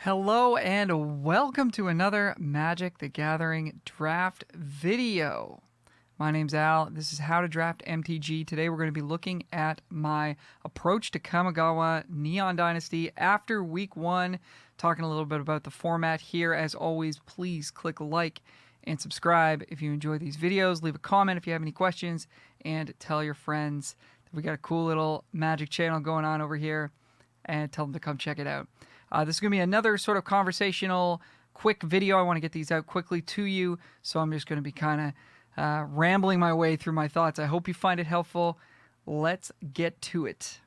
Hello and welcome to another Magic the Gathering draft video. My name's Al. This is How to Draft MTG. Today we're going to be looking at my approach to Kamigawa Neon Dynasty after week 1, talking a little bit about the format here. As always, please click like and subscribe if you enjoy these videos. Leave a comment if you have any questions, and tell your friends that we got a cool little Magic channel going on over here, and tell them to come check it out. This is going to be another sort of conversational, quick video. I want to get these out quickly to you, so I'm just going to be kind of rambling my way through my thoughts. I hope you find it helpful. Let's get to it.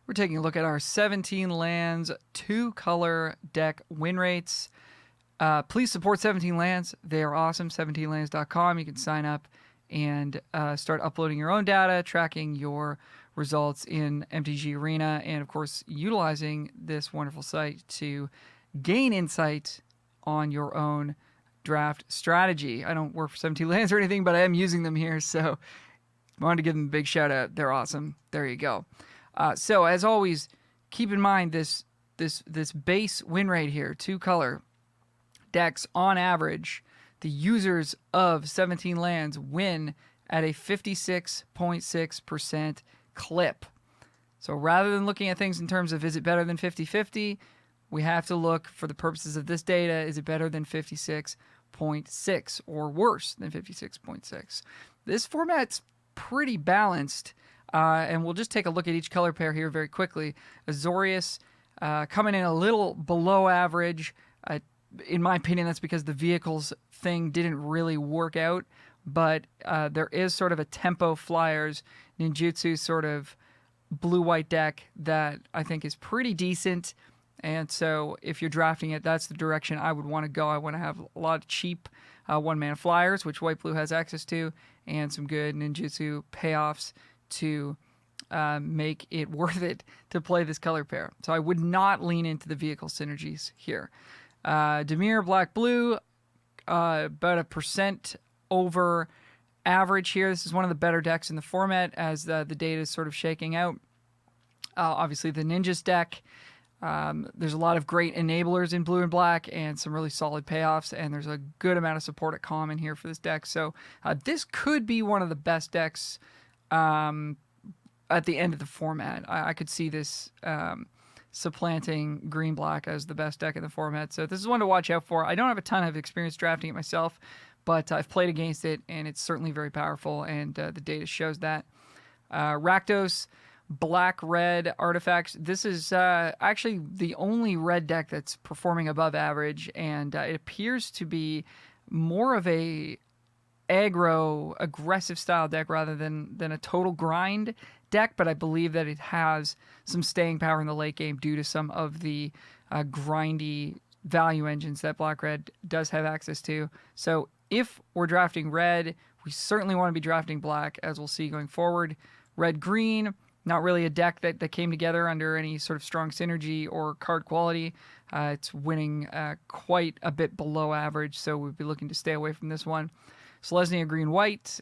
We're taking a look at our 17 lands, 2-color deck win rates. Please support 17 lands. They are awesome. 17lands.com. You can sign up and start uploading your own data, tracking your results in MTG Arena, and of course utilizing this wonderful site to gain insight on your own draft strategy. I don't work for 17 lands or anything, but I am using them here, so I wanted to give them a big shout out. They're awesome. There you go. So as always, keep in mind this base win rate here, 2-color decks on average. The users of 17 lands win at a 56.6% clip. So rather than looking at things in terms of is it better than 50-50, we have to look for the purposes of this data, is it better than 56.6 or worse than 56.6? This format's pretty balanced, and we'll just take a look at each color pair here very quickly. Azorius coming in a little below average. In my opinion, that's because the vehicles thing didn't really work out, but there is sort of a Tempo Flyers ninjutsu sort of blue-white deck that I think is pretty decent, and so if you're drafting it, that's the direction I would want to go. I want to have a lot of cheap one-mana Flyers, which white-blue has access to, and some good ninjutsu payoffs to make it worth it to play this color pair. So I would not lean into the vehicle synergies here. Dimir black-blue, about a percent over average here. This is one of the better decks in the format as the data is sort of shaking out. Obviously, the Ninjas deck, there's a lot of great enablers in blue and black and some really solid payoffs, and there's a good amount of support at common here for this deck. So this could be one of the best decks at the end of the format. I could see this supplanting green-black as the best deck in the format. So this is one to watch out for. I don't have a ton of experience drafting it myself, but I've played against it, and it's certainly very powerful, and the data shows that. Rakdos, black-red artifacts. This is actually the only red deck that's performing above average, and it appears to be more of a aggressive style deck rather than a total grind deck, but I believe that it has some staying power in the late game due to some of the grindy value engines that black-red does have access to. So if we're drafting red, we certainly want to be drafting black, as we'll see going forward. Red-green, not really a deck that came together under any sort of strong synergy or card quality. It's winning quite a bit below average, so we'd be looking to stay away from this one. Selesnya green-white,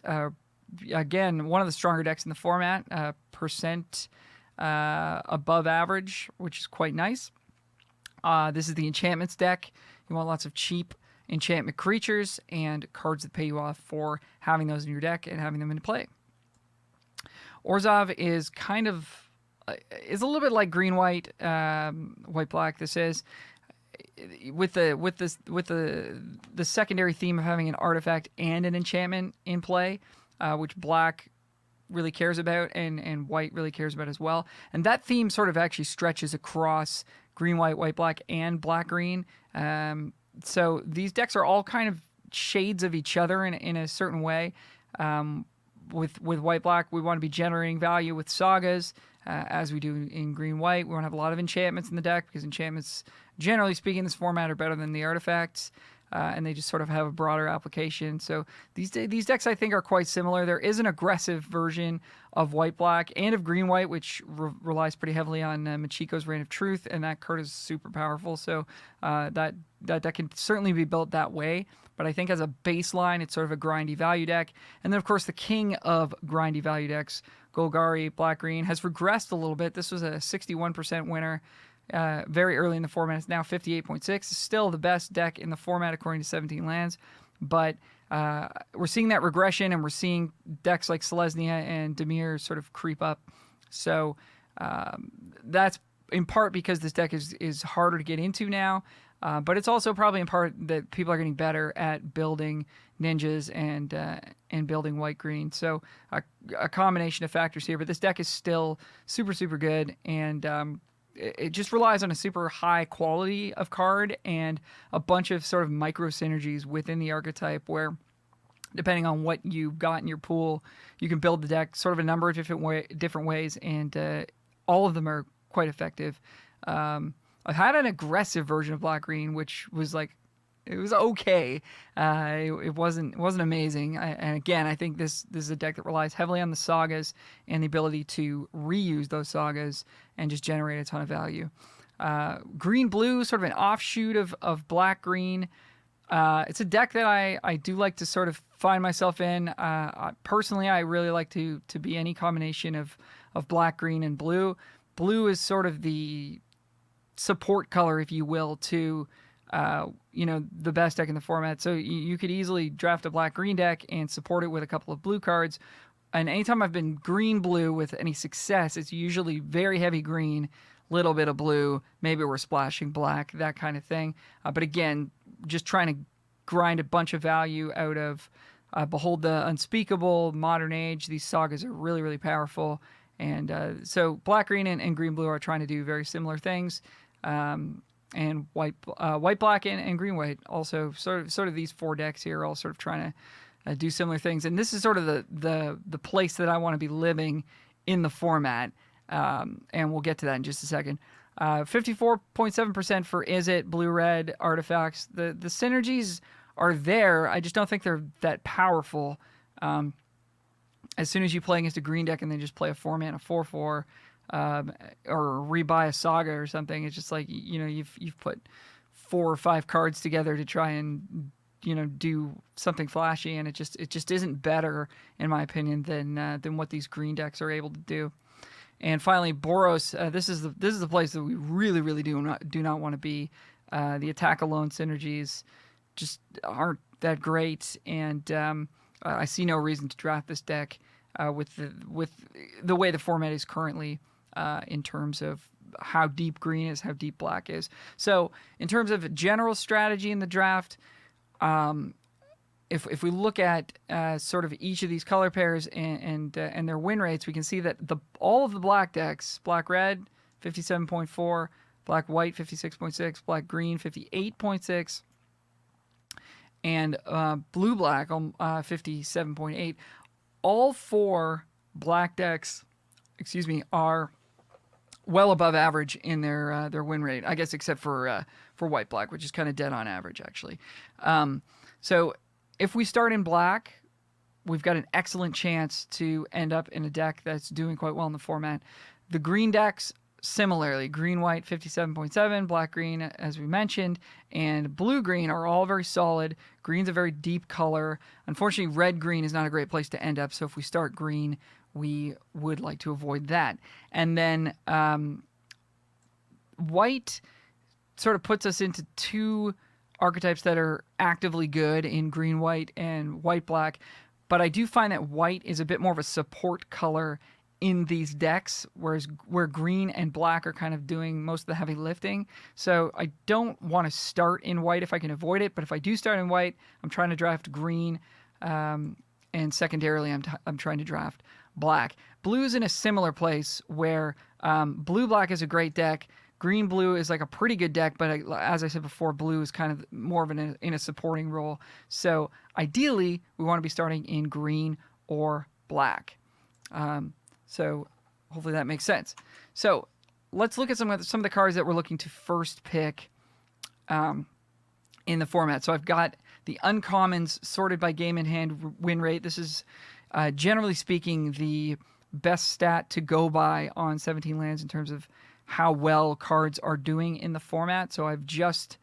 again, one of the stronger decks in the format, percent above average, which is quite nice. This is the enchantments deck. You want lots of cheap enchantment creatures and cards that pay you off for having those in your deck and having them into play. Orzhov is kind of is a little bit like green-white, white-black. This is with the secondary theme of having an artifact and an enchantment in play, which black really cares about and white really cares about as well. And that theme sort of actually stretches across green, white, white, black, and black, green. So these decks are all kind of shades of each other in a certain way. With white, black, we want to be generating value with sagas, as we do in green, white. We want to have a lot of enchantments in the deck because enchantments, generally speaking, in this format are better than the artifacts. and they just sort of have a broader application. So these decks, I think, are quite similar. There is an aggressive version of white-black and of green-white, which relies pretty heavily on Machiko's Reign of Truth, and that card is super powerful. So that can certainly be built that way. But I think as a baseline, it's sort of a grindy value deck. And then, of course, the king of grindy value decks, Golgari, black-green, has regressed a little bit. This was a 61% winner very early in the format. It's now 58.6. It's still the best deck in the format according to 17 lands. But we're seeing that regression, and we're seeing decks like Selesnya and Dimir sort of creep up. So that's in part because this deck is harder to get into now. But it's also probably in part that people are getting better at building ninjas and building white-green. So a combination of factors here. But this deck is still super, super good. And it just relies on a super high quality of card and a bunch of sort of micro synergies within the archetype where, depending on what you've got in your pool, you can build the deck sort of a number of different ways. And all of them are quite effective. I had an aggressive version of black-green, which was like, it was okay. It wasn't amazing. And again, I think this is a deck that relies heavily on the sagas and the ability to reuse those sagas and just generate a ton of value. Green-blue, sort of an offshoot of black-green. It's a deck that I do like to sort of find myself in. Personally, I really like to be any combination of black, green, and blue. Blue is sort of the support color, if you will, to the best deck in the format. So you could easily draft a black-green deck and support it with a couple of blue cards. And anytime I've been green-blue with any success, it's usually very heavy green, little bit of blue, maybe we're splashing black, that kind of thing. But again, just trying to grind a bunch of value out of Behold the Unspeakable, Modern Age. These sagas are really, really powerful. And so black, green, and green, blue are trying to do very similar things. And white, black, and green, white also sort of these four decks here are all sort of trying to do similar things. And this is sort of the place that I want to be living in the format. And we'll get to that in just a second. 54.7% for Izzet, blue-red artifacts. The synergies are there. I just don't think they're that powerful. As soon as you play against a green deck and then just play a 4-mana 4/4, or rebuy a saga or something, it's just like, you've put 4 or 5 cards together to try and do something flashy, and it just isn't better, in my opinion, than what these green decks are able to do. And finally, Boros. This is the place that we really, really do not want to be. The attack alone synergies just aren't that great, and I see no reason to draft this deck with the way the format is currently, in terms of how deep green is, how deep black is. So in terms of general strategy in the draft, if we look at sort of each of these color pairs and their win rates, we can see that all of the black decks, black-red, 57.4, black-white, 56.6, black-green, 58.6, and blue-black, 57.8. All 4 black decks, are well above average in their win rate, I guess, except for white-black, which is kind of dead on average, actually. So if we start in black, we've got an excellent chance to end up in a deck that's doing quite well in the format. The green decks, similarly, green-white, 57.7, black-green, as we mentioned, and blue-green are all very solid. Green's a very deep color. Unfortunately, red-green is not a great place to end up, so if we start green, we would like to avoid that. And then white sort of puts us into 2 archetypes that are actively good in green-white and white-black, but I do find that white is a bit more of a support color in these decks, where green and black are kind of doing most of the heavy lifting. So I don't want to start in white if I can avoid it, but if I do start in white, I'm trying to draft green, and secondarily, I'm trying to draft black. Blue's in a similar place where blue-black is a great deck. Green-blue is like a pretty good deck, but as I said before, blue is kind of more of in a supporting role. So ideally, we want to be starting in green or black. So hopefully that makes sense. So let's look at some of the cards that we're looking to first pick in the format. So I've got the uncommons sorted by game in hand win rate. This is generally speaking the best stat to go by on 17 lands in terms of how well cards are doing in the format. So I've just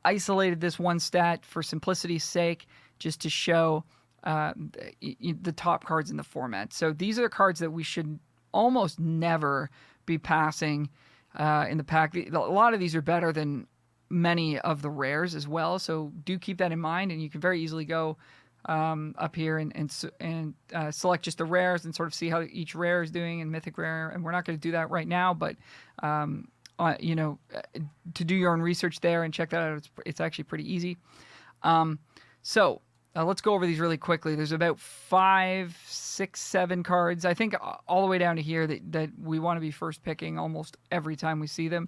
isolated this one stat for simplicity's sake, just to show the top cards in the format. So these are the cards that we should almost never be passing in the pack. A lot of these are better than many of the rares as well, so do keep that in mind, and you can very easily go up here and select just the rares and sort of see how each rare is doing in Mythic Rare. And we're not going to do that right now, but to do your own research there and check that out, it's actually pretty easy. So let's go over these really quickly. There's about 5, 6, 7 cards, I think, all the way down to here that we want to be first picking almost every time we see them.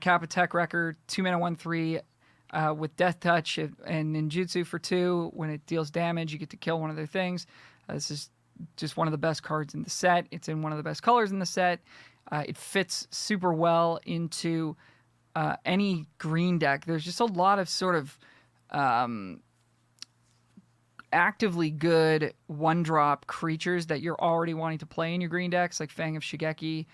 Kappa Tech Wrecker, 2-mana 1/3 with Death Touch and Ninjutsu for 2. When it deals damage, you get to kill one of their things. This is just one of the best cards in the set. It's in one of the best colors in the set. It fits super well into any green deck. There's just a lot of sort of actively good one-drop creatures that you're already wanting to play in your green decks, like Fang of Shigeki,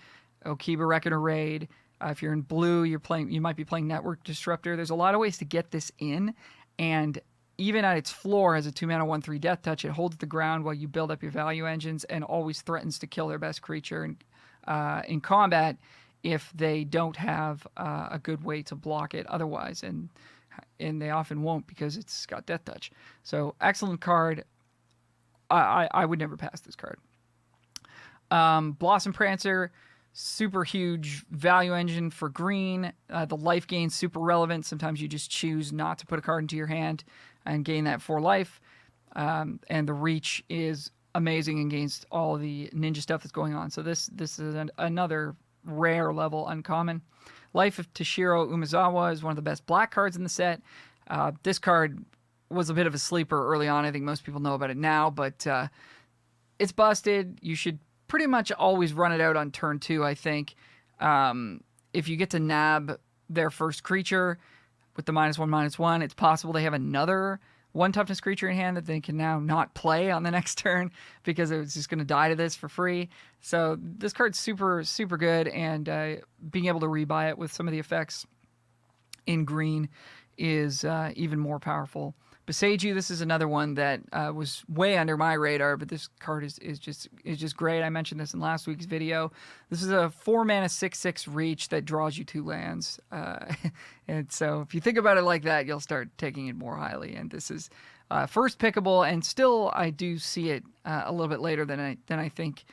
Okiba Reckoner Raid. If you're in blue, you might be playing Network Disruptor. There's a lot of ways to get this in, and even at its floor as a 2-mana 1/3 Death Touch, it holds the ground while you build up your value engines and always threatens to kill their best creature in combat if they don't have a good way to block it otherwise, and they often won't because it's got Death Touch. So excellent card. I would never pass this card. Blossom Prancer, super huge value engine for green. The life gain's super relevant. Sometimes you just choose not to put a card into your hand and gain that 4 life. And the reach is amazing against all the ninja stuff that's going on. So this is another rare level uncommon. Life of Toshiro Umezawa is one of the best black cards in the set. This card was a bit of a sleeper early on. I think most people know about it now, but it's busted. You should pretty much always run it out on turn 2, I think. If you get to nab their first creature with the -1/-1, it's possible they have another 1 toughness creature in hand that they can now not play on the next turn because it was just going to die to this for free. So this card's super, super good, and being able to rebuy it with some of the effects in green is even more powerful. Boseiju, this is another one that was way under my radar, but this card is just great. I mentioned this in last week's video. This is a 4-mana 6/6 reach that draws you 2 lands. And so if you think about it like that, you'll start taking it more highly. And this is first pickable, and still I do see it a little bit later than I think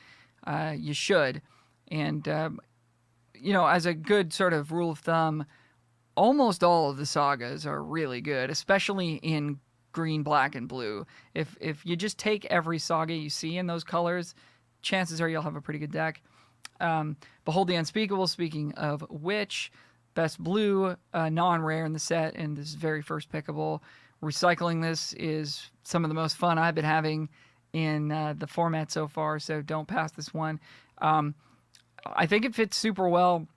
you should. And, as a good sort of rule of thumb, almost all of the sagas are really good, especially in green, black, and blue. If you just take every saga you see in those colors, chances are you'll have a pretty good deck. Behold the Unspeakable, speaking of which, best blue, non-rare in the set, and this is very first pickable. Recycling this is some of the most fun I've been having in the format so far, so don't pass this one. I think it fits super well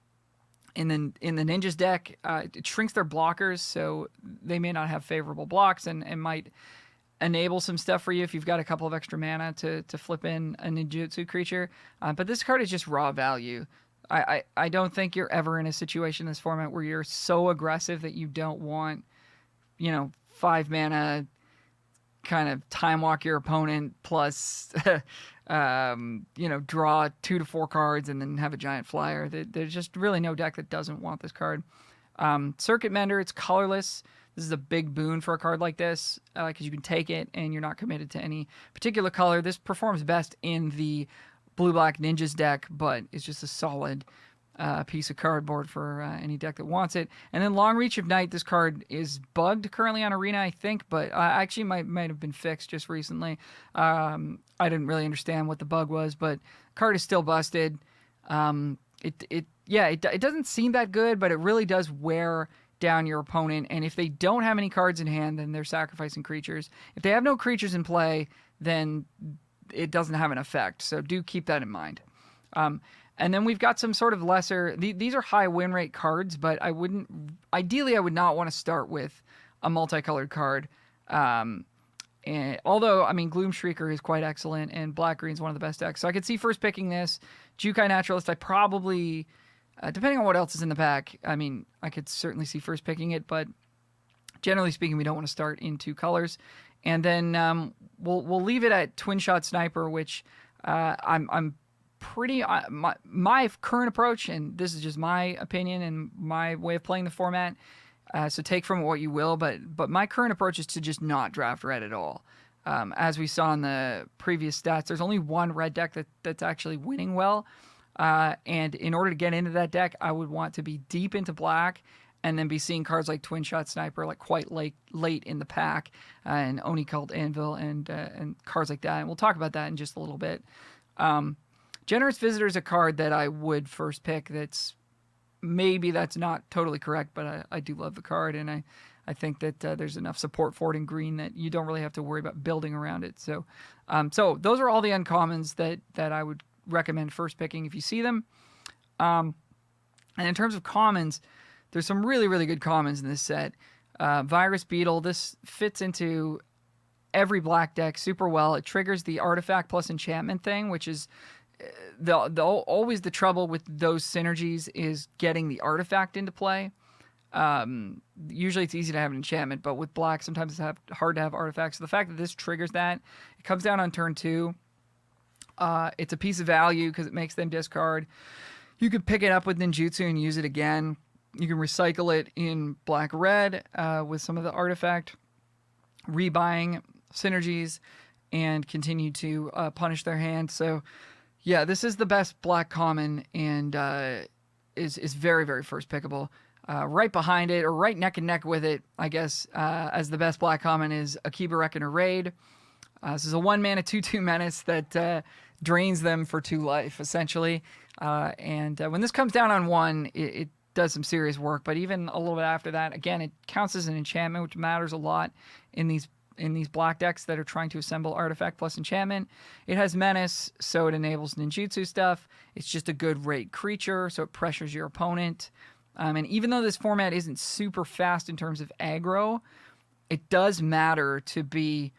in the ninjas deck. It shrinks their blockers, so they may not have favorable blocks, and might enable some stuff for you if you've got a couple of extra mana to flip in a ninjutsu creature. But this card is just raw value. I don't think you're ever in a situation in this format where you're so aggressive that you don't want, 5 mana kind of time walk your opponent plus draw 2 to 4 cards and then have a giant flyer. There's just really no deck that doesn't want this card. Circuit Mender, it's colorless. This is a big boon for a card like this because you can take it and you're not committed to any particular color. This performs best in the blue-black ninjas deck, but it's just a solid piece of cardboard for any deck that wants it. And then Long Reach of Night, this card is bugged currently on Arena, I think, but actually might have been fixed just recently. I didn't really understand what the bug was, but card is still busted. It doesn't seem that good, but it really does wear down your opponent. And if they don't have any cards in hand, then they're sacrificing creatures. If they have no creatures in play, then it doesn't have an effect. So do keep that in mind. And then we've got some sort of lesser... These are high win rate cards, but ideally I would not want to start with a multicolored card. And although, I mean, Gloom Shrieker is quite excellent, and Black Green is one of the best decks. So I could see first picking this. Jukai Naturalist, I probably, depending on what else is in the pack, I mean, I could certainly see first picking it, but generally speaking, we don't want to start in 2 colors. And then we'll leave it at Twin Shot Sniper, which I'm pretty my current approach, and this is just my opinion and my way of playing the format. So take from it what you will, but my current approach is to just not draft red at all. As we saw in the previous stats, there's only one red deck that's actually winning well. And in order to get into that deck, I would want to be deep into black and then be seeing cards like Twin Shot Sniper like quite late in the pack, and Oni Cult Anvil and cards like that. And we'll talk about that in just a little bit. Generous Visitor is a card that I would first pick. Maybe that's not totally correct, but I do love the card, and I think that there's enough support for it in green that you don't really have to worry about building around it. So those are all the uncommons that I would recommend first picking if you see them. And in terms of commons, there's some really, really good commons in this set. Virus Beetle, this fits into every black deck super well. It triggers the artifact plus enchantment thing, which is always the trouble with those synergies is getting the artifact into play. Usually it's easy to have an enchantment, but with black, sometimes it's hard to have artifacts. So the fact that this triggers that, it comes down on turn 2. It's a piece of value because it makes them discard. You can pick it up with ninjutsu and use it again. You can recycle it in black-red with some of the artifact rebuying synergies and continue to punish their hand. So yeah, this is the best black common and is very, very first pickable. Right behind it, or right neck and neck with it, I guess, as the best black common is Akiba Reckoner Raid. This is a 1-mana 2/2 menace that drains them for 2 life, essentially. And when this comes down on 1, it does some serious work. But even a little bit after that, again, it counts as an enchantment, which matters a lot in these black decks that are trying to assemble artifact plus enchantment. It has menace, so it enables ninjutsu stuff. It's just a good rate creature, so it pressures your opponent. And even though this format isn't super fast in terms of aggro, it does matter to be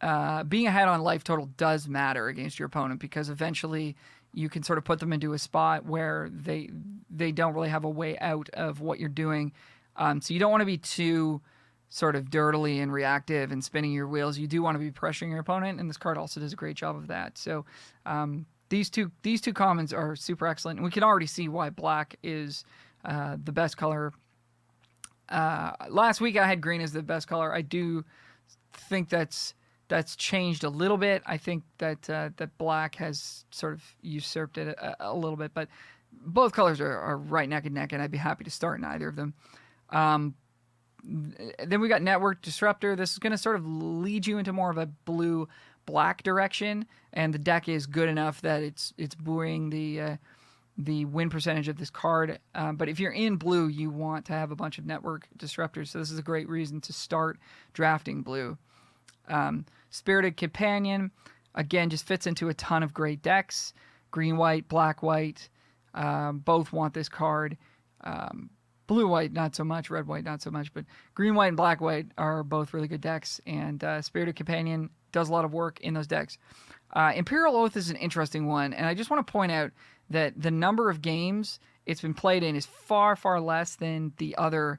being ahead on life total does matter against your opponent, because eventually you can sort of put them into a spot where they don't really have a way out of what you're doing. So you don't want to be too sort of dirtily and reactive and spinning your wheels. You do want to be pressuring your opponent, and this card also does a great job of that. So these two commons are super excellent, and we can already see why black is the best color. Last week I had green as the best color. I do think that's changed a little bit. I think that black has sort of usurped it a little bit, but both colors are right neck and neck, and I'd be happy to start in either of them. Then we got Network Disruptor. This is going to sort of lead you into more of a blue-black direction, and the deck is good enough that it's buoying the win percentage of this card. But if you're in blue, you want to have a bunch of Network Disruptors, so this is a great reason to start drafting blue. Spirited Companion, again, just fits into a ton of great decks. Green-white, black-white, both want this card. Blue-white, not so much. Red-white, not so much. But green-white and black-white are both really good decks, and Spirited Companion does a lot of work in those decks. Imperial Oath is an interesting one, and I just want to point out that the number of games it's been played in is far, far less than the other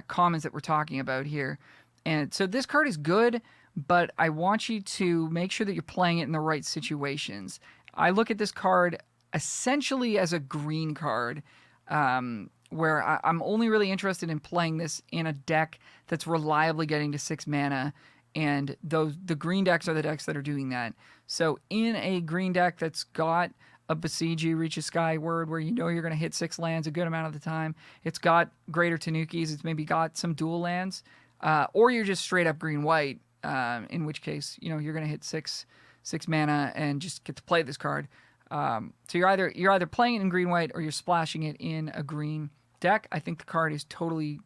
commons that we're talking about here. And so this card is good, but I want you to make sure that you're playing it in the right situations. I look at this card essentially as a green card, where I'm only really interested in playing this in a deck that's reliably getting to 6 mana, and the green decks are the decks that are doing that. So in a green deck that's got a Besiji, Reach of Skyward, where you know you're going to hit 6 lands a good amount of the time, it's got Greater Tanukis, it's maybe got some dual lands, or you're just straight up green-white, in which case, you know, you're going to hit 6 mana and just get to play this card. So you're either playing it in green-white or you're splashing it in a green deck. I think the card is totally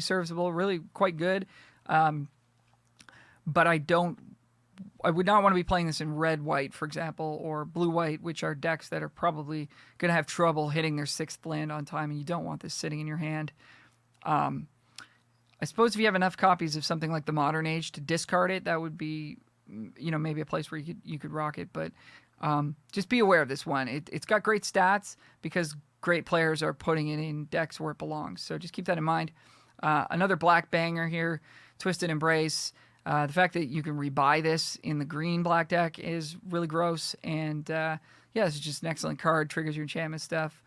serviceable, really quite good. But I would not want to be playing this in red-white, for example, or blue-white, which are decks that are probably going to have trouble hitting their 6th land on time, and you don't want this sitting in your hand. I suppose if you have enough copies of something like the Modern Age to discard it, that would be, maybe a place where you could rock it. But just be aware of this one. It's got great stats because great players are putting it in decks where it belongs. So just keep that in mind. Another black banger here, Twisted Embrace. The fact that you can rebuy this in the green black deck is really gross. And this is just an excellent card. Triggers your enchantment stuff.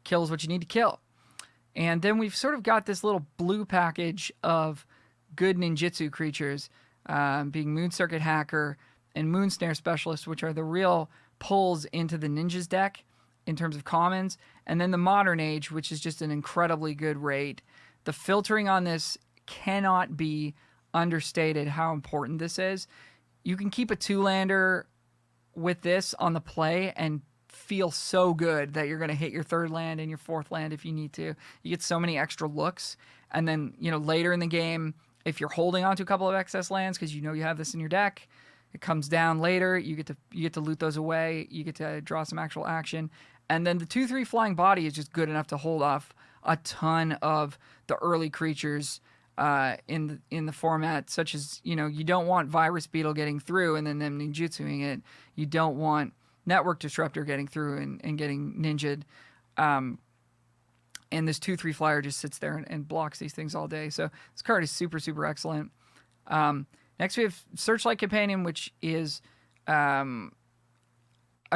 Kills what you need to kill. And then we've sort of got this little blue package of good ninjutsu creatures, being Moon Circuit Hacker and Moon Snare Specialist, which are the real pulls into the ninjas deck in terms of commons. And then the Modern Age, which is just an incredibly good raid. The filtering on this cannot be understated how important this is. You can keep a 2-lander with this on the play and feel so good that you're going to hit your 3rd land and your 4th land if you need to. You get so many extra looks. And then, later in the game, if you're holding on to a couple of excess lands because you have this in your deck, it comes down later. You get to loot those away. You get to draw some actual action. And then the 2/3 flying body is just good enough to hold off a ton of the early creatures in the format, such as, you don't want Virus Beetle getting through and then them ninjutsuing it. You don't want Network Disruptor getting through and getting ninja'd. And this 2/3 flyer just sits there and blocks these things all day. So this card is super, super excellent. Next we have Searchlight Companion, which is a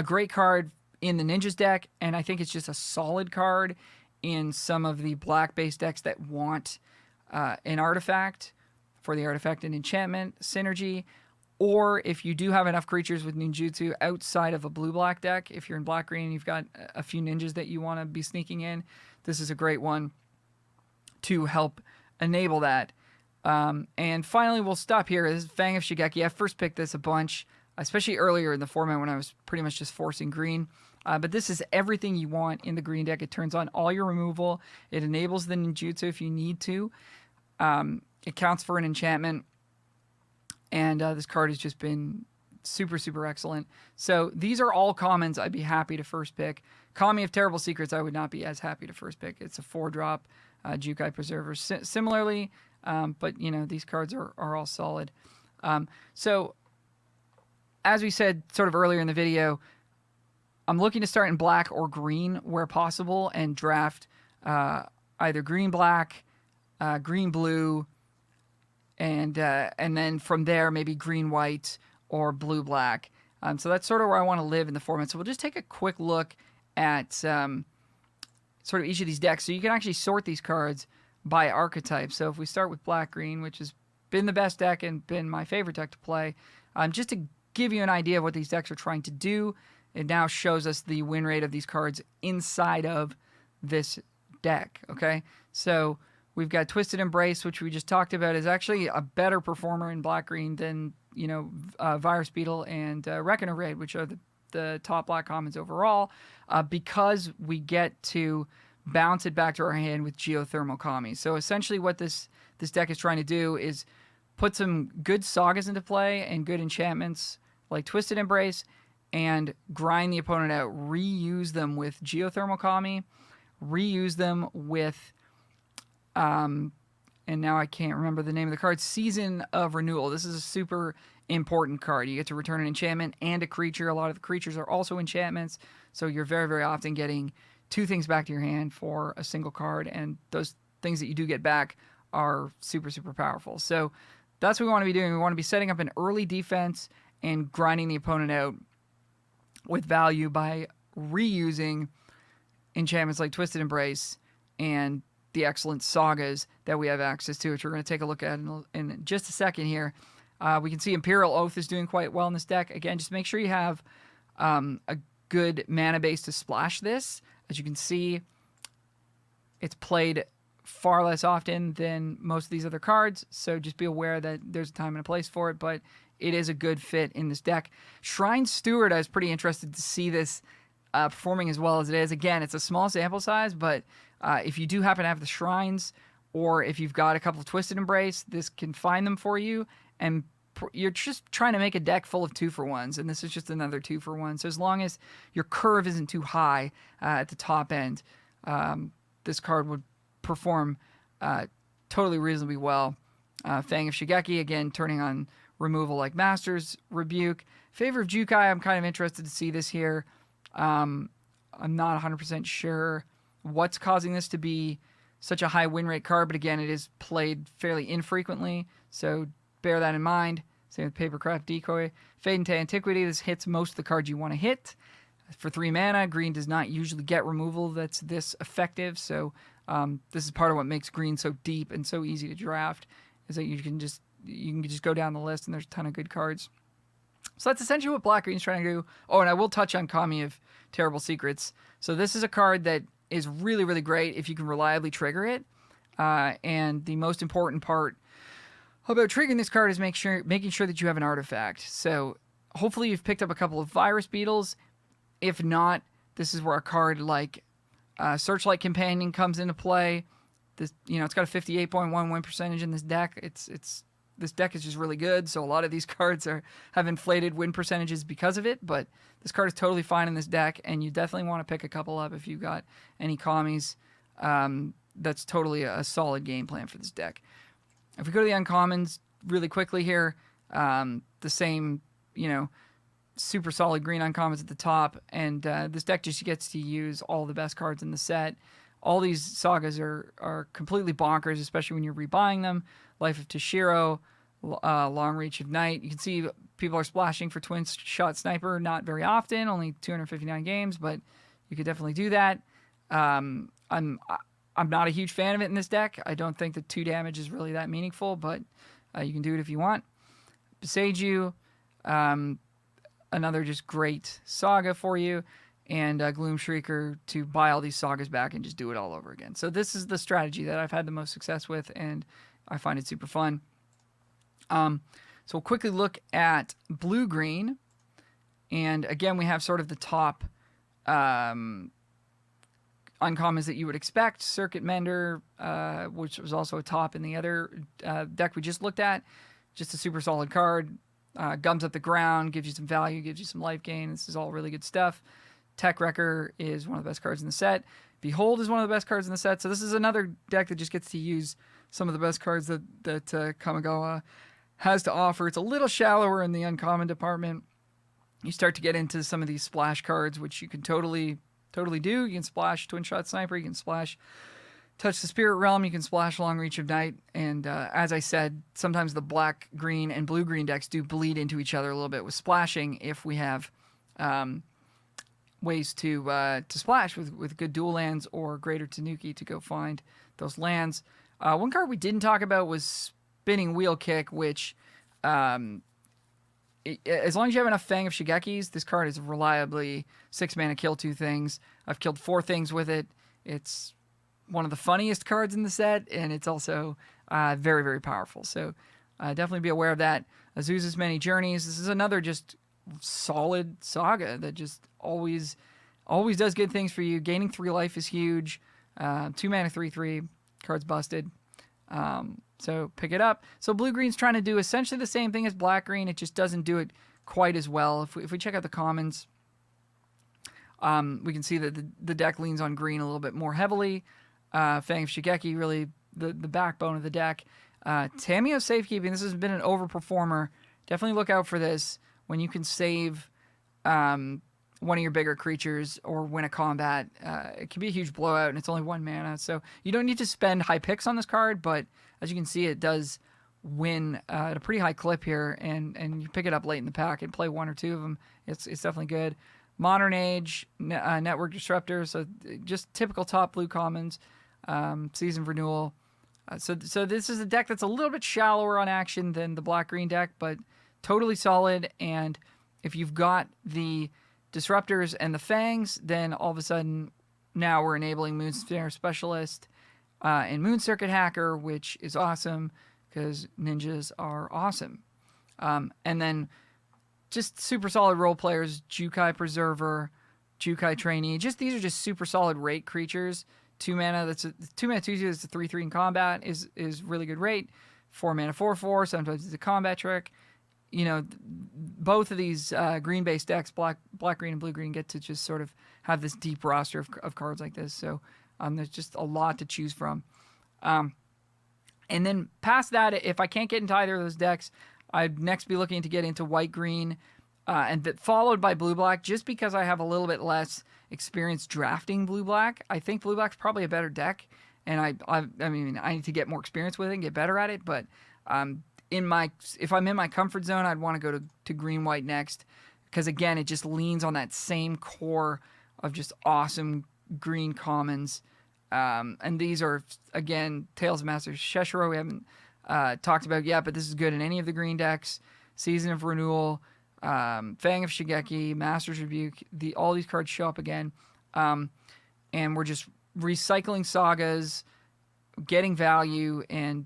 great card in the Ninjas deck, and I think it's just a solid card in some of the black-based decks that want an artifact for the artifact and enchantment synergy, or if you do have enough creatures with ninjutsu outside of a blue-black deck, if you're in black-green, you've got a few ninjas that you want to be sneaking in, this is a great one to help enable that. And finally, we'll stop here. This is Fang of Shigeki. I first picked this a bunch, especially earlier in the format when I was pretty much just forcing green. But this is everything you want in the green deck. It turns on all your removal. It enables the ninjutsu if you need to. It counts for an enchantment. And this card has just been super, super excellent. So these are all commons I'd be happy to first pick. Kami of Terrible Secrets I would not be as happy to first pick. It's a 4-drop Jukai Preserver. Similarly, but, these cards are all solid. So as we said sort of earlier in the video, I'm looking to start in black or green where possible and draft either green-black, green-blue, and then from there maybe green-white or blue-black. So that's sort of where I want to live in the format. So we'll just take a quick look at sort of each of these decks. So you can actually sort these cards by archetype. So if we start with black-green, which has been the best deck and been my favorite deck to play, just to give you an idea of what these decks are trying to do, it now shows us the win rate of these cards inside of this deck, okay? So we've got Twisted Embrace, which we just talked about, is actually a better performer in black-green than, Virus Beetle and Reckoner Raid, which are the top black commons overall, because we get to bounce it back to our hand with Geothermal Kami. So essentially what this deck is trying to do is put some good sagas into play and good enchantments like Twisted Embrace and grind the opponent out, reuse them with Geothermal Kami, reuse them with, and now I can't remember the name of the card, Season of Renewal. This is a super important card. You get to return an enchantment and a creature. A lot of the creatures are also enchantments, so you're very, very often getting 2 things back to your hand for a single card, and those things that you do get back are super, super powerful. So that's what we want to be doing. We want to be setting up an early defense and grinding the opponent out with value by reusing enchantments like Twisted Embrace and the excellent sagas that we have access to, which we're going to take a look at in just a second here. We can see Imperial Oath is doing quite well in this deck. Again, just make sure you have a good mana base to splash this. As you can see, it's played far less often than most of these other cards, so just be aware that there's a time and a place for it, but it is a good fit in this deck. Shrine Steward, I was pretty interested to see this performing as well as it is. Again, it's a small sample size, but if you do happen to have the Shrines, or if you've got a couple of Twisted Embrace, this can find them for you, and you're just trying to make a deck full of 2-for-1s, and this is just another 2-for-1. So as long as your curve isn't too high at the top end, this card would perform totally reasonably well. Fang of Shigeki, again, turning on removal like Master's Rebuke. Favor of Jukai, I'm kind of interested to see this here. I'm not 100% sure what's causing this to be such a high win rate card, but again, it is played fairly infrequently, so bear that in mind. Same with Papercraft Decoy. Fade into Antiquity, this hits most of the cards you want to hit. For 3 mana, green does not usually get removal that's this effective, so this is part of what makes green so deep and so easy to draft, is that you can just go down the list and there's a ton of good cards. So that's essentially what Black Green's trying to do. Oh, and I will touch on Kami of Terrible Secrets. So this is a card that is really, really great if you can reliably trigger it. And the most important part about triggering this card is making sure that you have an artifact. So hopefully you've picked up a couple of Virus Beetles. If not, this is where a card like Searchlight Companion comes into play. This, it's got a 58.1 win percentage in this deck. This deck is just really good, so a lot of these cards have inflated win percentages because of it, but this card is totally fine in this deck, and you definitely want to pick a couple up if you've got any Kamis. That's totally a solid game plan for this deck. If we go to the uncommons really quickly here, the same, super solid green uncommons at the top, and this deck just gets to use all the best cards in the set. All these sagas are completely bonkers, especially when you're rebuying them. Life of Toshiro, Long Reach of Night. You can see people are splashing for Twin Shot Sniper, not very often, only 259 games, but you could definitely do that. I'm not a huge fan of it in this deck. I don't think that 2 damage is really that meaningful, but you can do it if you want. Beseiju, another just great saga for you, and Gloom Shrieker to buy all these sagas back and just do it all over again. So this is the strategy that I've had the most success with, and I find it super fun. So we'll quickly look at blue-green, and again, we have sort of the top uncommons that you would expect. Circuit Mender, which was also a top in the other deck we just looked at. Just a super solid card. Gums Up the Ground, gives you some value, gives you some life gain. This is all really good stuff. Tech Wrecker is one of the best cards in the set. Behold is one of the best cards in the set. So this is another deck that just gets to use some of the best cards that Kamigawa has to offer. It's a little shallower in the uncommon department. You start to get into some of these splash cards, which you can totally do. You can splash Twin Shot Sniper. You can splash Touch the Spirit Realm. You can splash Long Reach of Night. And as I said, sometimes the black, green, and blue-green decks do bleed into each other a little bit with splashing if we have ways to splash with good dual lands or Greater Tanuki to go find those lands. One card we didn't talk about was Spinning Wheel Kick, which as long as you have enough Fang of Shigekis, this card is reliably 6 mana kill 2 things. I've killed 4 things with it. It's one of the funniest cards in the set, and it's also very, very powerful. So definitely be aware of that. Azusa's Many Journeys. This is another just solid saga that just always does good things for you. Gaining 3 life is huge. 2 mana 3/3. Card's busted. So pick it up. So blue-green's trying to do essentially the same thing as black-green. It just doesn't do it quite as well. If we check out the commons, we can see that the deck leans on green a little bit more heavily. Fang of Shigeki, really the backbone of the deck. Tamiyo Safekeeping, this has been an overperformer. Definitely look out for this when you can save one of your bigger creatures or win a combat. It can be a huge blowout, and it's only 1 mana. So you don't need to spend high picks on this card, but as you can see, it does win at a pretty high clip here, and you pick it up late in the pack and play 1 or 2 of them. It's definitely good. Modern Age, Network Disruptor, so just typical top blue commons. Season Renewal. So this is a deck that's a little bit shallower on action than the black-green deck, but totally solid. And if you've got the Disruptors and the Fangs, then all of a sudden now we're enabling Moonsnare Specialist and Moon Circuit Hacker, which is awesome because ninjas are awesome. And then just super solid role players, Jukai Preserver, Jukai Trainee. These are just super solid rate creatures. 2 mana, that's a 2 mana 2/2, that's a 3/3 in combat is really good rate. 4 mana 4/4, sometimes it's a combat trick. Both of these green-based decks, black, green, and blue-green, get to just sort of have this deep roster of cards like this. So there's just a lot to choose from. And then past that, if I can't get into either of those decks, I'd next be looking to get into white-green, and followed by blue-black, just because I have a little bit less experience drafting blue-black. I think blue-black's probably a better deck, and I mean, I need to get more experience with it and get better at it, but if I'm in my comfort zone, I'd want to go to green-white next, because, again, it just leans on that same core of just awesome green commons. And these are, again, Tales of Masters Sheshiro we haven't talked about yet, but this is good in any of the green decks. Season of Renewal, Fang of Shigeki, Master's Rebuke, all these cards show up again. And we're just recycling sagas, getting value, and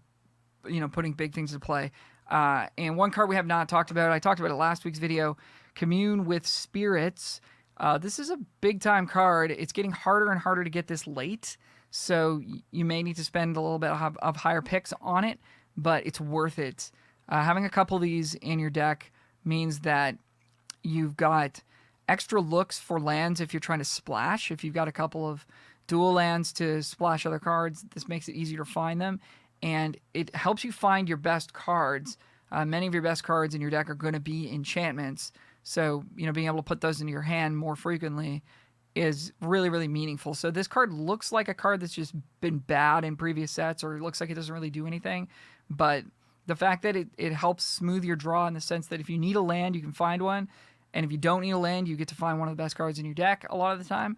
putting big things into play. And one card we have not talked about, I talked about it last week's video, Commune with Spirits. This is a big-time card. It's getting harder and harder to get this late, so you may need to spend a little bit of higher picks on it, but it's worth it. Having a couple of these in your deck means that you've got extra looks for lands if you're trying to splash. If you've got a couple of dual lands to splash other cards, this makes it easier to find them, and it helps you find your best cards. Many of your best cards in your deck are going to be enchantments, so being able to put those into your hand more frequently is really, really meaningful. So this card looks like a card that's just been bad in previous sets, or it looks like it doesn't really do anything, but the fact that it helps smooth your draw in the sense that if you need a land, you can find one, and if you don't need a land, you get to find one of the best cards in your deck a lot of the time,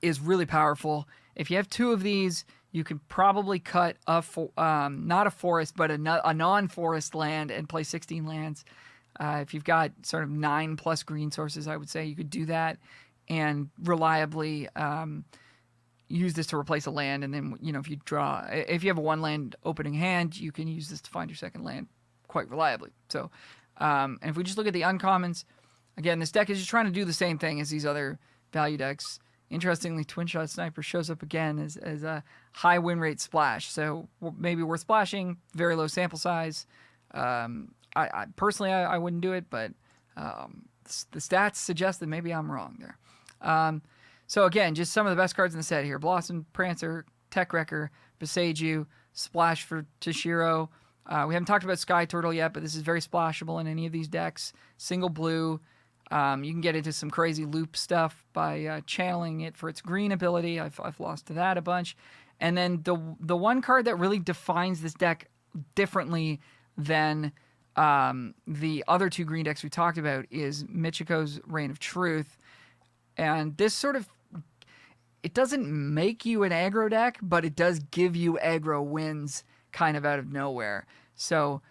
is really powerful. If you have two of these, you can probably cut not a forest, but a non-forest land and play 16 lands. If you've got sort of 9+ green sources, I would say you could do that and reliably use this to replace a land. And then, if you have a 1-land opening hand, you can use this to find your second land quite reliably. So, and if we just look at the uncommons, again, this deck is just trying to do the same thing as these other value decks. Interestingly, Twin Shot Sniper shows up again as a high win rate splash. So maybe worth splashing, very low sample size. I personally, I wouldn't do it, but the stats suggest that maybe I'm wrong there. So again, just some of the best cards in the set here. Blossom, Prancer, Tech Wrecker, Beseiju, Splash for Toshiro. We haven't talked about Sky Turtle yet, but this is very splashable in any of these decks. Single blue. You can get into some crazy loop stuff by channeling it for its green ability. I've lost to that a bunch. And then the one card that really defines this deck differently than the other two green decks we talked about is Michiko's Reign of Truth. And this it doesn't make you an aggro deck, but it does give you aggro wins kind of out of nowhere. So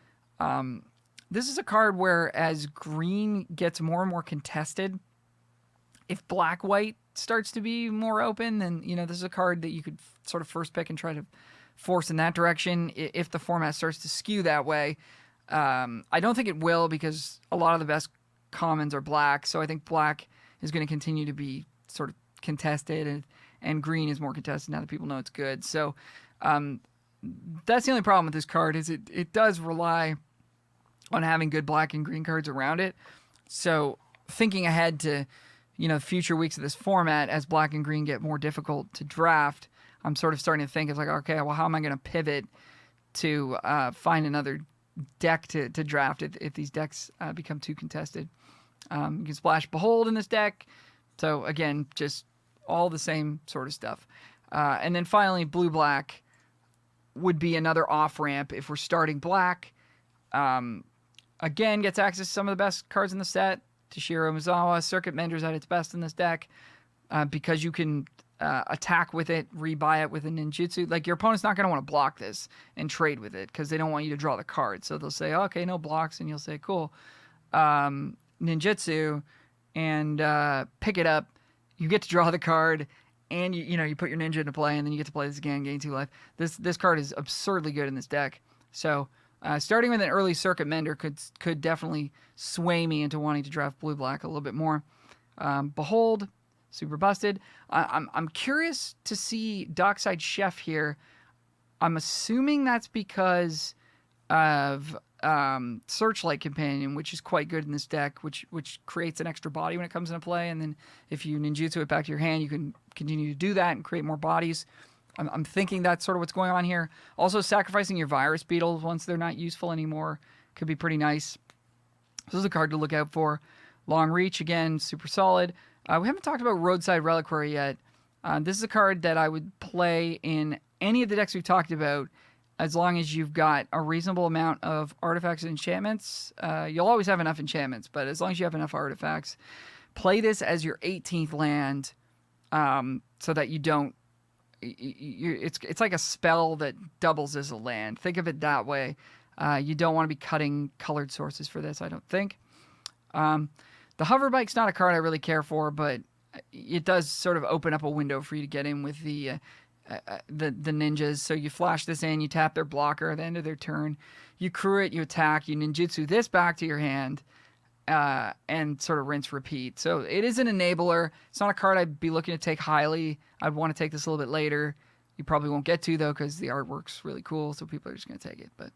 this is a card where as green gets more and more contested, if black-white starts to be more open, then this is a card that you could sort of first pick and try to force in that direction if the format starts to skew that way. I don't think it will, because a lot of the best commons are black, so I think black is going to continue to be sort of contested, and green is more contested now that people know it's good. So that's the only problem with this card, is it does rely on having good black and green cards around it. So thinking ahead to future weeks of this format, as black and green get more difficult to draft, I'm sort of starting to think it's like, okay, well, how am I going to pivot to find another deck to draft if these decks become too contested. You can splash Behold in this deck. So again, just all the same sort of stuff. And then finally, blue-black would be another off-ramp if we're starting black. Again, gets access to some of the best cards in the set. Toshiro Mizawa, Circuit Mender's at its best in this deck, because you can attack with it, rebuy it with a ninjutsu. Like, your opponent's not going to want to block this and trade with it because they don't want you to draw the card. So they'll say, okay, no blocks, and you'll say, cool. Ninjutsu, and pick it up. You get to draw the card, and you put your ninja into play, and then you get to play this again, gain 2 life. This card is absurdly good in this deck. So starting with an early Circuit Mender could definitely sway me into wanting to draft blue-black a little bit more. Behold, super busted. I'm curious to see Dockside Chef here. I'm assuming that's because of Searchlight Companion, which is quite good in this deck, which creates an extra body when it comes into play. And then if you ninjutsu it back to your hand, you can continue to do that and create more bodies. I'm thinking that's sort of what's going on here. Also, sacrificing your virus beetles once they're not useful anymore could be pretty nice. This is a card to look out for. Long Reach, again, super solid. We haven't talked about Roadside Reliquary yet. This is a card that I would play in any of the decks we've talked about, as long as you've got a reasonable amount of artifacts and enchantments. You'll always have enough enchantments, but as long as you have enough artifacts, play this as your 18th land, so that you don't... It's like a spell that doubles as a land. Think of it that way. You don't want to be cutting colored sources for this, I don't think. The Hover Bike's not a card I really care for, but it does sort of open up a window for you to get in with the ninjas. So you flash this in, you tap their blocker at the end of their turn, you crew it, you attack, you ninjutsu this back to your hand, and sort of rinse repeat. So it is an enabler. It's not a card I'd be looking to take highly. I'd want to take this a little bit later. You probably won't get to, though, because the artwork's really cool, so people are just going to take it. But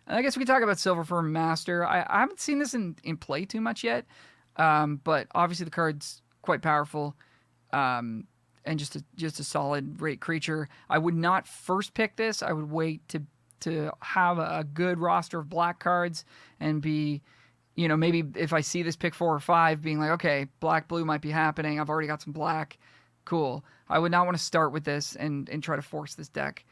I guess we can talk about Silverfur Master. I haven't seen this in play too much yet, but obviously the card's quite powerful, and just a solid rate creature. I would not first pick this. I would wait to have a good roster of black cards and be, maybe if I see this pick 4 or 5, being like, okay, black blue might be happening. I've already got some black. Cool. I would not want to start with this and try to force this deck.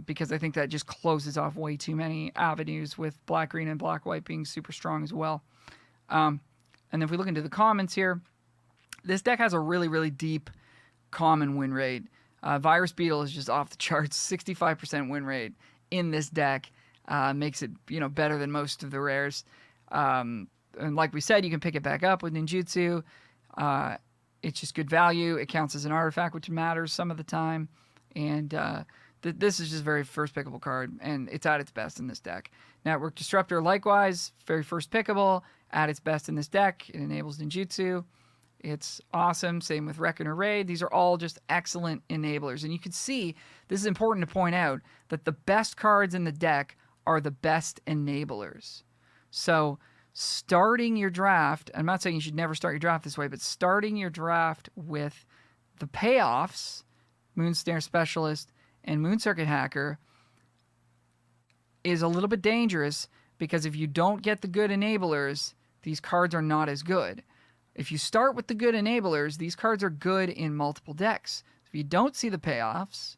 Because I think that just closes off way too many avenues, with black, green, and black, white being super strong as well. And then if we look into the commons here, this deck has a really, really deep common win rate. Virus Beetle is just off the charts, 65% win rate in this deck. Makes it, better than most of the rares. And like we said, you can pick it back up with ninjutsu. It's just good value. It counts as an artifact, which matters some of the time. And this is just a very first pickable card, and it's at its best in this deck. Network Disruptor, likewise, very first pickable, at its best in this deck. It enables ninjutsu. It's awesome. Same with Reckoner Raid. These are all just excellent enablers. And you can see, this is important to point out, that the best cards in the deck are the best enablers. So starting your draft, I'm not saying you should never start your draft this way, but starting your draft with the payoffs, Moonsnare Specialist and Moon Circuit Hacker, is a little bit dangerous, because if you don't get the good enablers, these cards are not as good. If you start with the good enablers, these cards are good in multiple decks. If you don't see the payoffs,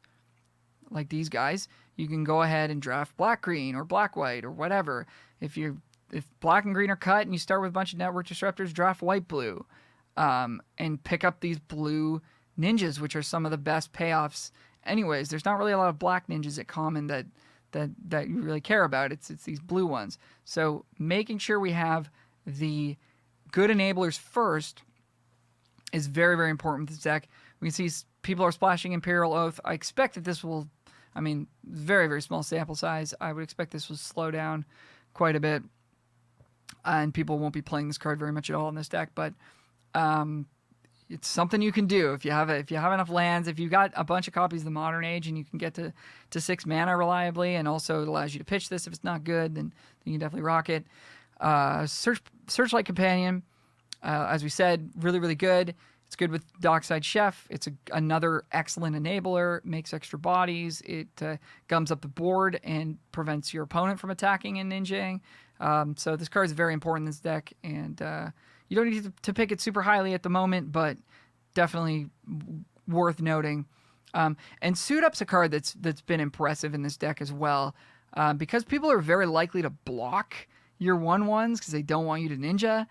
like these guys, you can go ahead and draft black-green or black-white or whatever. If black and green are cut and you start with a bunch of Network Disruptors, draft white-blue, and pick up these blue ninjas, which are some of the best payoffs. Anyways, there's not really a lot of black ninjas at common that you really care about. It's these blue ones. So making sure we have the good enablers first is very, very important with this deck. We can see people are splashing Imperial Oath. I expect that this will, very, very small sample size. I would expect this will slow down quite a bit, and people won't be playing this card very much at all in this deck. But it's something you can do if you have enough lands. If you've got a bunch of copies of the Modern Age and you can get to 6 mana reliably, and also it allows you to pitch this if it's not good, then you can definitely rock it. Searchlight Companion, as we said, really, really good. It's good with Dockside Chef. It's another excellent enabler. Makes extra bodies. It gums up the board and prevents your opponent from attacking and ninjaing. So this card is very important in this deck, and you don't need to pick it super highly at the moment, but definitely worth noting. And Suit Up's a card that's been impressive in this deck as well, because people are very likely to block your 1/1s because they don't want you to ninja.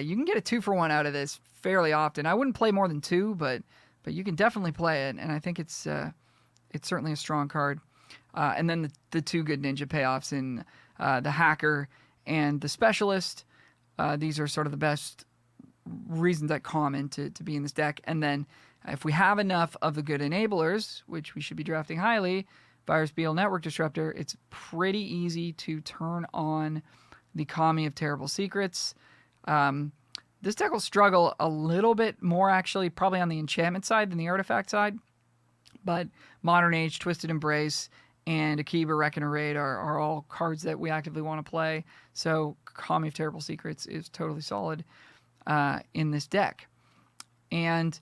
You can get a 2-for-1 out of this fairly often. I wouldn't play more than 2, but you can definitely play it, and I think it's certainly a strong card. And then the 2 good ninja payoffs in the Hacker and the Specialist. These are sort of the best reasons at common to be in this deck. And then if we have enough of the good enablers, which we should be drafting highly, Virus Beetle, Network Disruptor, it's pretty easy to turn on the Kami of Terrible Secrets. This deck will struggle a little bit more, actually, probably on the enchantment side than the artifact side. But Modern Age, Twisted Embrace, and Akiba, Reckoner Raid are all cards that we actively want to play. So Kami of Terrible Secrets is totally solid in this deck. And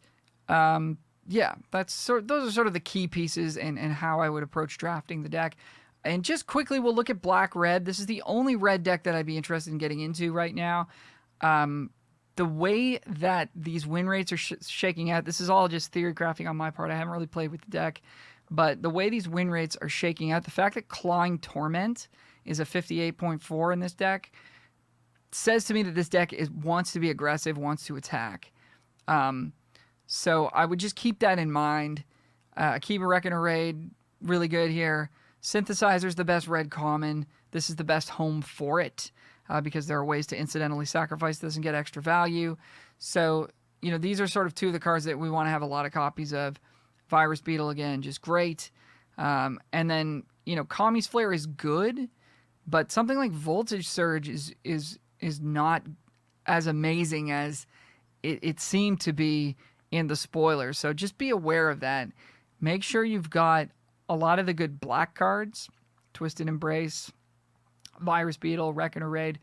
yeah, those are sort of the key pieces and how I would approach drafting the deck. And just quickly, we'll look at black-red. This is the only red deck that I'd be interested in getting into right now. The way that these win rates are shaking out, this is all just theory crafting on my part. I haven't really played with the deck. But the way these win rates are shaking out, the fact that Clawing Torment is a 58.4 in this deck says to me that this deck wants to be aggressive, wants to attack. So I would just keep that in mind. Akiba Reckoner Raid, really good here. Synthesizer's the best red common. This is the best home for it because there are ways to incidentally sacrifice this and get extra value. So, these are sort of two of the cards that we want to have a lot of copies of. Virus Beetle, again, just great. And then, Kami's Flare is good, but something like Voltage Surge is not as amazing as it seemed to be in the spoilers. So just be aware of that. Make sure you've got a lot of the good black cards, Twisted Embrace, Virus Beetle, Reckoner Raid,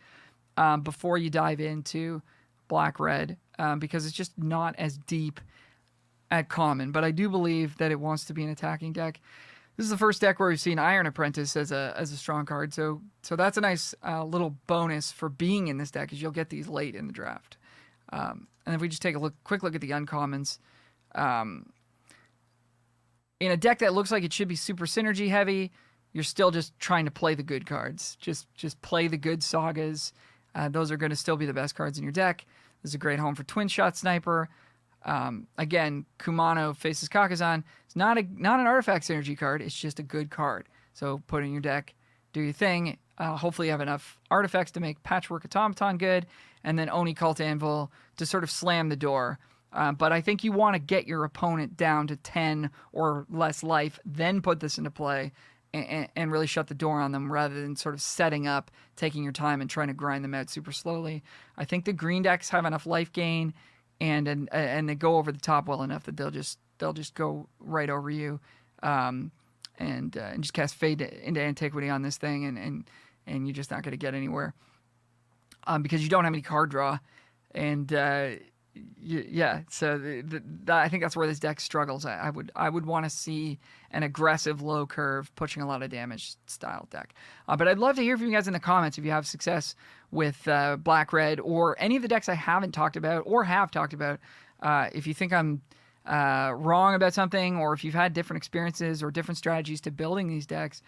before you dive into black-red, because it's just not as deep at common. But I do believe that it wants to be an attacking deck. This is the first deck where we've seen Iron Apprentice as a strong card, so that's a nice little bonus for being in this deck, is you'll get these late in the draft. And if we just take a quick look at the uncommons, in a deck that looks like it should be super synergy heavy, you're still just trying to play the good cards. Just play the good sagas. Those are going to still be the best cards in your deck. This is a great home for Twin Shot Sniper. Again, Kumano faces Kakazan. It's not an artifact synergy card. It's just a good card. So put it in your deck, do your thing. Hopefully you have enough artifacts to make Patchwork Automaton good, and then Oni Cult Anvil to sort of slam the door. But I think you want to get your opponent down to 10 or less life, then put this into play and really shut the door on them rather than sort of setting up, taking your time and trying to grind them out super slowly. I think the green decks have enough life gain and they go over the top well enough that they'll just go right over you, and just cast Fade into Antiquity on this thing, and you're just not going to get anywhere, because you don't have any card draw, and yeah. So I think that's where this deck struggles. I would want to see an aggressive low curve pushing a lot of damage style deck. But I'd love to hear from you guys in the comments if you have success with black red or any of the decks I haven't talked about or have talked about. If you think I'm wrong about something, or if you've had different experiences or different strategies to building these decks,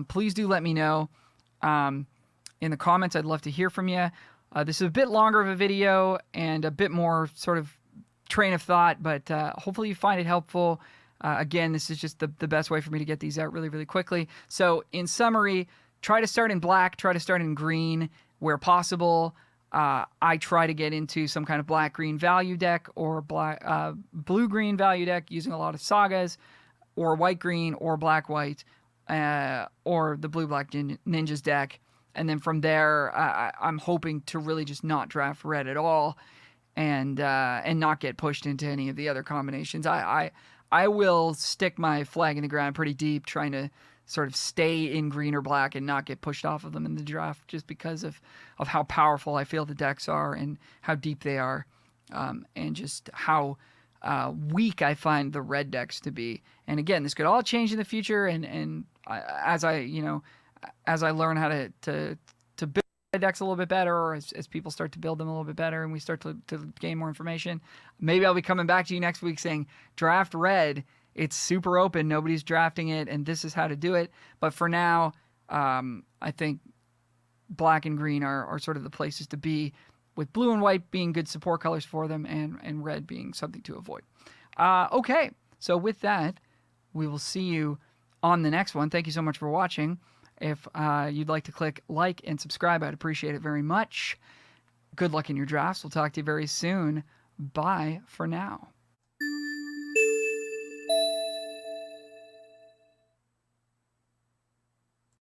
please do let me know in the comments. I'd love to hear from you. This is a bit longer of a video and a bit more sort of train of thought, but hopefully you find it helpful. Again, this is just the best way for me to get these out really, really quickly. So in summary, try to start in black, try to start in green where possible. I try to get into some kind of black-green value deck or blue-green value deck using a lot of sagas, or white-green or black-white, or the blue-black ninjas deck. And then from there, I'm hoping to really just not draft red at all, and not get pushed into any of the other combinations. I will stick my flag in the ground pretty deep, trying to sort of stay in green or black and not get pushed off of them in the draft, just because of how powerful I feel the decks are and how deep they are, and just how weak I find the red decks to be. And again, this could all change in the future, and as I learn how to build decks a little bit better, or as people start to build them a little bit better and we start to gain more information, maybe I'll be coming back to you next week saying, draft red. It's super open. Nobody's drafting it, and this is how to do it. But for now, I think black and green are sort of the places to be, with blue and white being good support colors for them, and red being something to avoid. Okay, so with that, we will see you on the next one. Thank you so much for watching. If you'd like to click like and subscribe, I'd appreciate it very much. Good luck in your drafts. We'll talk to you very soon. Bye for now.